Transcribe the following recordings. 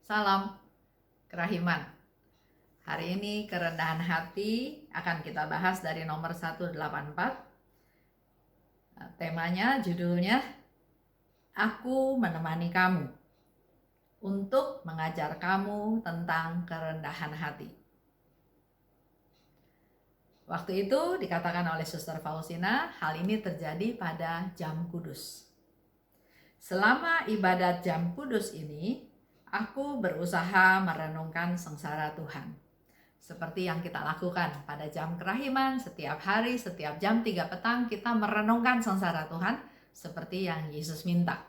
Salam kerahiman. Hari ini kerendahan hati akan kita bahas dari nomor 184. Temanya, judulnya, Aku menemani kamu untuk mengajar kamu tentang kerendahan hati. Waktu itu dikatakan oleh Suster Faustina, hal ini terjadi pada jam kudus. Selama ibadat jam kudus ini, aku berusaha merenungkan sengsara Tuhan. Seperti yang kita lakukan pada jam kerahiman, setiap hari, setiap jam 3 petang kita merenungkan sengsara Tuhan seperti yang Yesus minta.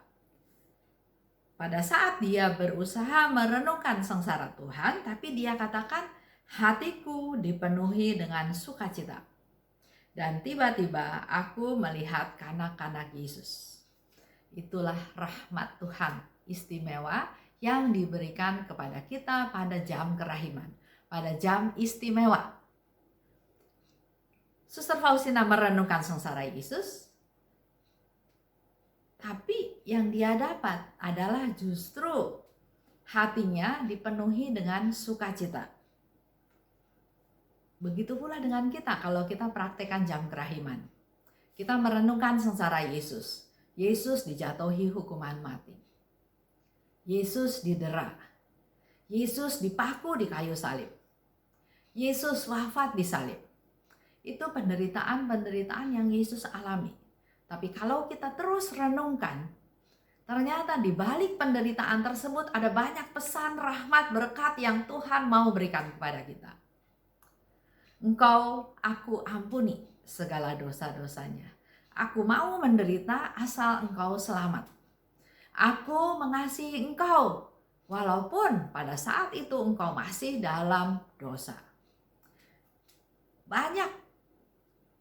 Pada saat dia berusaha merenungkan sengsara Tuhan, tapi dia katakan, hatiku dipenuhi dengan sukacita. Dan tiba-tiba aku melihat kanak-kanak Yesus. Itulah rahmat Tuhan istimewa yang diberikan kepada kita pada jam kerahiman, pada jam istimewa. Suster Faustina merenungkan sengsara Yesus, tapi yang dia dapat adalah justru hatinya dipenuhi dengan sukacita. Begitu pula dengan kita kalau kita praktekkan jam kerahiman. Kita merenungkan sengsara Yesus. Yesus dijatuhi hukuman mati. Yesus didera. Yesus dipaku di kayu salib. Yesus wafat di salib. Itu penderitaan-penderitaan yang Yesus alami. Tapi kalau kita terus renungkan, ternyata di balik penderitaan tersebut ada banyak pesan rahmat berkat yang Tuhan mau berikan kepada kita. Engkau aku ampuni segala dosa-dosanya. Aku mau menderita asal engkau selamat. Aku mengasihi engkau walaupun pada saat itu engkau masih dalam dosa. Banyak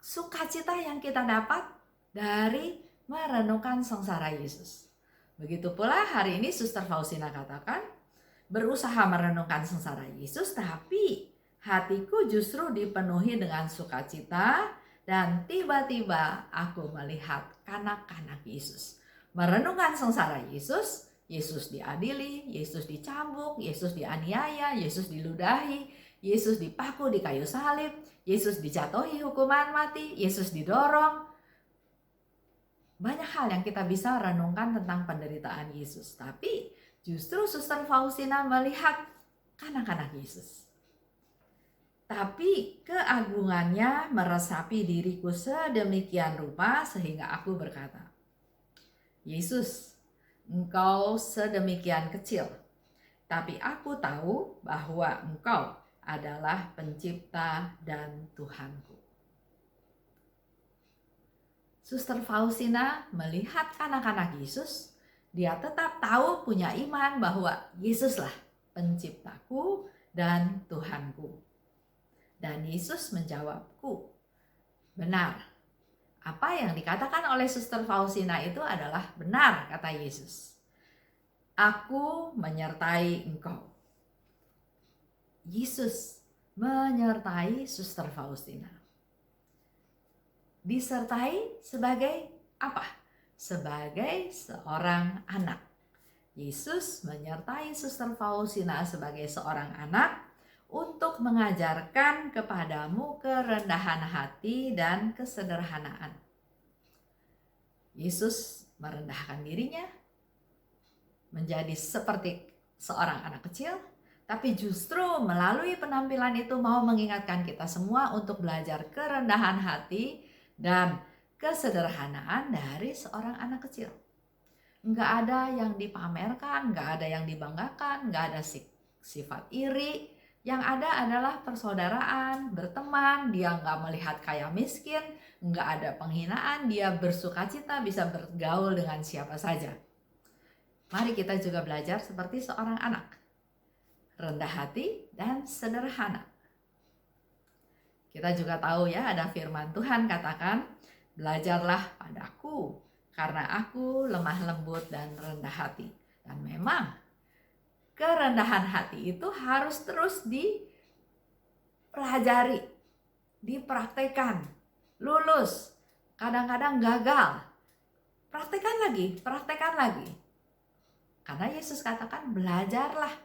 sukacita yang kita dapat dari merenungkan sengsara Yesus. Begitu pula hari ini Suster Faustina katakan, berusaha merenungkan sengsara Yesus, tapi hatiku justru dipenuhi dengan sukacita. Dan tiba-tiba aku melihat kanak-kanak Yesus. Merenungkan sengsara Yesus, Yesus diadili, Yesus dicambuk, Yesus dianiaya, Yesus diludahi, Yesus dipaku di kayu salib, Yesus dijatuhi hukuman mati, Yesus didorong. Banyak hal yang kita bisa renungkan tentang penderitaan Yesus. Tapi justru Suster Faustina melihat kanak-kanak Yesus. Tapi keagungannya meresapi diriku sedemikian rupa sehingga aku berkata, Yesus, engkau sedemikian kecil, tapi aku tahu bahwa engkau adalah pencipta dan Tuhanku. Suster Faustina melihat anak-anak Yesus, dia tetap tahu, punya iman bahwa Yesuslah penciptaku dan Tuhanku. Dan Yesus menjawabku, benar. Apa yang dikatakan oleh Suster Faustina itu adalah benar, kata Yesus. Aku menyertai engkau. Yesus menyertai Suster Faustina. Disertai sebagai apa? Sebagai seorang anak. Yesus menyertai Suster Faustina sebagai seorang anak untuk mengajarkan kepadamu kerendahan hati dan kesederhanaan. Yesus merendahkan dirinya menjadi seperti seorang anak kecil, tapi justru melalui penampilan itu mau mengingatkan kita semua untuk belajar kerendahan hati dan kesederhanaan dari seorang anak kecil. Nggak ada yang dipamerkan, nggak ada yang dibanggakan, nggak ada sifat iri. Yang ada adalah persaudaraan, berteman, dia nggak melihat kaya miskin, nggak ada penghinaan, dia bersukacita bisa bergaul dengan siapa saja. Mari kita juga belajar seperti seorang anak, rendah hati dan sederhana. Kita juga tahu ya, ada firman Tuhan katakan, belajarlah padaku karena aku lemah lembut dan rendah hati. Dan memang kerendahan hati itu harus terus dipelajari, dipraktekkan, lulus, kadang-kadang gagal. Praktekkan lagi. Karena Yesus katakan belajarlah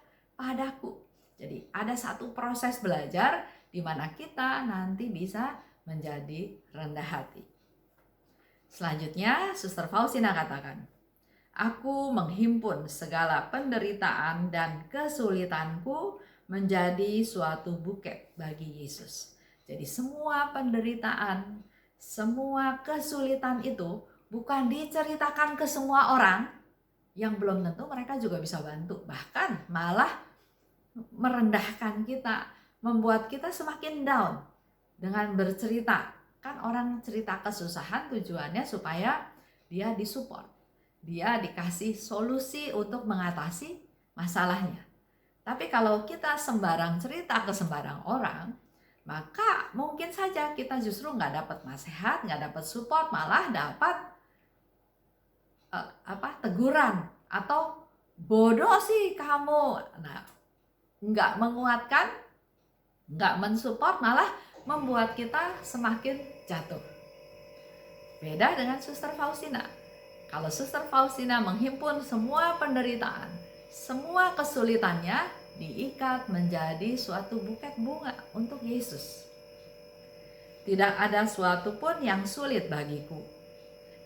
padaku. Jadi ada satu proses belajar di mana kita nanti bisa menjadi rendah hati. Selanjutnya, Suster Faustina katakan, aku menghimpun segala penderitaan dan kesulitanku menjadi suatu buket bagi Yesus. Jadi semua penderitaan, semua kesulitan itu bukan diceritakan ke semua orang yang belum tentu mereka juga bisa bantu. Bahkan malah merendahkan kita, membuat kita semakin down dengan bercerita. Kan orang cerita kesusahan tujuannya supaya dia disupport, dia dikasih solusi untuk mengatasi masalahnya. Tapi kalau kita sembarang cerita ke sembarang orang, maka mungkin saja kita justru nggak dapat nasihat, nggak dapat support, malah dapat teguran atau bodoh sih kamu. Nah, nggak menguatkan, nggak mensupport, malah membuat kita semakin jatuh. Beda dengan Suster Faustina. Kalau Suster Faustina menghimpun semua penderitaan, semua kesulitannya diikat menjadi suatu buket bunga untuk Yesus. Tidak ada suatu pun yang sulit bagiku,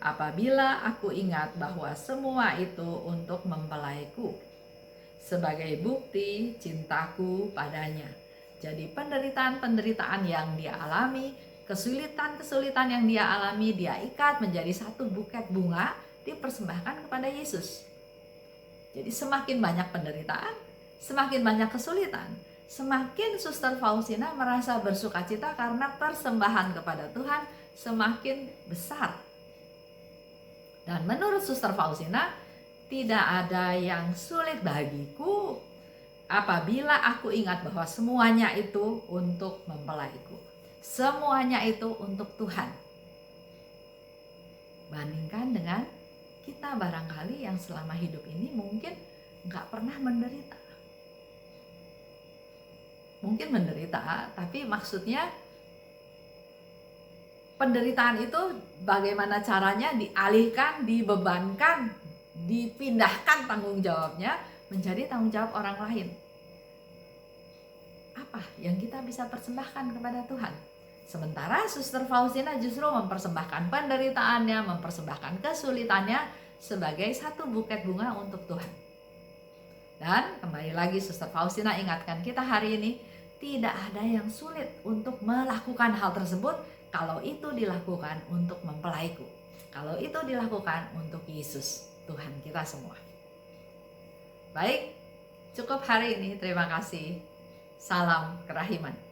apabila aku ingat bahwa semua itu untuk mempelaiku, sebagai bukti cintaku padanya. Jadi penderitaan-penderitaan yang dia alami, kesulitan-kesulitan yang dia alami, dia ikat menjadi satu buket bunga, dipersembahkan kepada Yesus. Jadi semakin banyak penderitaan, semakin banyak kesulitan, semakin Suster Faustina merasa bersukacita karena persembahan kepada Tuhan semakin besar. Dan menurut Suster Faustina, tidak ada yang sulit bagiku apabila aku ingat bahwa semuanya itu untuk mempelaiku. Semuanya itu untuk Tuhan. Bandingkan dengan kita barangkali yang selama hidup ini mungkin nggak pernah menderita. Mungkin menderita, tapi maksudnya penderitaan itu bagaimana caranya dialihkan, dibebankan, dipindahkan tanggung jawabnya menjadi tanggung jawab orang lain. Apa yang kita bisa persembahkan kepada Tuhan? Sementara Suster Faustina justru mempersembahkan penderitaannya, mempersembahkan kesulitannya sebagai satu buket bunga untuk Tuhan. Dan kembali lagi Suster Faustina ingatkan kita hari ini, tidak ada yang sulit untuk melakukan hal tersebut kalau itu dilakukan untuk mempelaiku. Kalau itu dilakukan untuk Yesus, Tuhan kita semua. Baik, cukup hari ini. Terima kasih. Salam kerahiman.